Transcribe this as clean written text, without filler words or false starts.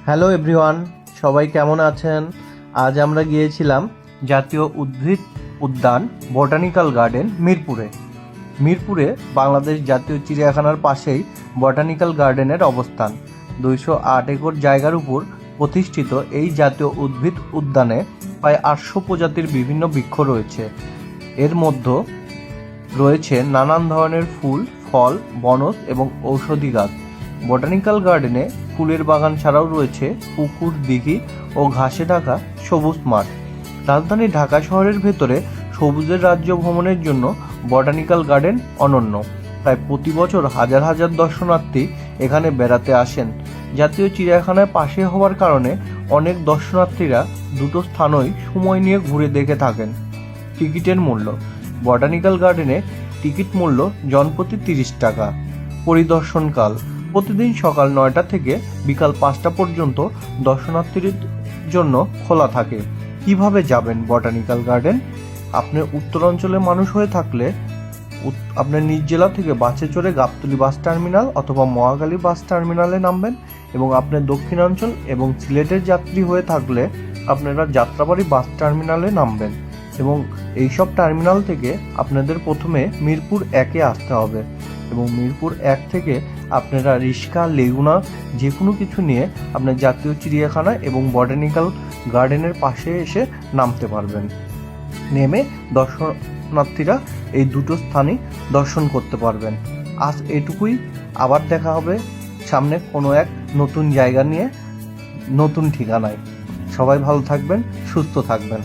Hello everyone, সবাই কেমন আছেন? আজ আমরা গিয়েছিলাম জাতীয় উদ্ভিদ উদ্যান বটানিক্যাল গার্ডেন মিরপুরে বাংলাদেশ জাতীয় চিড়িয়াখানার পাশেই বটানিক্যাল গার্ডেনের অবস্থান। 208 একর জায়গার উপর প্রতিষ্ঠিত এই জাতীয় উদ্ভিদ উদ্যানে প্রায় 800 প্রজাতির বিভিন্ন বৃক্ষ রয়েছে। এর মধ্যে রয়েছে নানান ধরনের ফুল, ফল, বনজ এবং ঔষধি গাছ। বটানিক্যাল গার্ডেনে ফুলের বাগান ছাড়াও রয়েছে পুকুর, দিঘি ও ঘাসে ঢাকা সবুজ মাঠ। রাজধানী ঢাকা শহরের ভেতরে সবুজের রাজ্য ভ্রমণের জন্য বটানিক্যাল গার্ডেন অনন্য। প্রায় প্রতি বছর হাজার হাজার দর্শনার্থী এখানে বেড়াতে আসেন। জাতীয় চিড়িয়াখানার পাশে হওয়ার কারণে অনেক দর্শনার্থীরা দুটো স্থানই সময় নিয়ে ঘুরে দেখে থাকেন। টিকিটের মূল্য: বটানিক্যাল গার্ডেনে টিকিট মূল্য জনপ্রতি 30 টাকা। পরিদর্শনকাল: প্রতিদিন সকাল 9টা থেকে বিকাল 5টা পর্যন্ত দর্শনার্থীদের জন্য খোলা থাকে। কিভাবে যাবেন বটানিক্যাল গার্ডেন? আপনি উত্তরাঞ্চলের মানুষ হয়ে থাকলে আপনার নিজ জেলা থেকে বাসে চড়ে গাবতলী বাস টার্মিনাল অথবা মহাখালী বাস টার্মিনালে নামবেন, এবং আপনার দক্ষিণাঞ্চল এবং সিলেটের যাত্রী হয়ে থাকলে আপনারা যাত্রাবাড়ি বাস টার্মিনালে নামবেন, এবং এইসব টার্মিনাল থেকে আপনাদের প্রথমে মিরপুর 1-এ আসতে হবে, এবং মিরপুর 1 থেকে আপনারা রিক্সা, লেগুনা যে কোনো কিছু নিয়ে আপনার জাতীয় চিড়িয়াখানা এবং বটানিক্যাল গার্ডেনের পাশে এসে নামতে পারবেন। নেমে দর্শনার্থীরা এই দুটো স্থানই দর্শন করতে পারবেন। আজ এটুকুই। আবার দেখা হবে সামনে কোনো এক নতুন জায়গা নিয়ে, নতুন ঠিকানায়। সবাই ভালো থাকবেন, সুস্থ থাকবেন।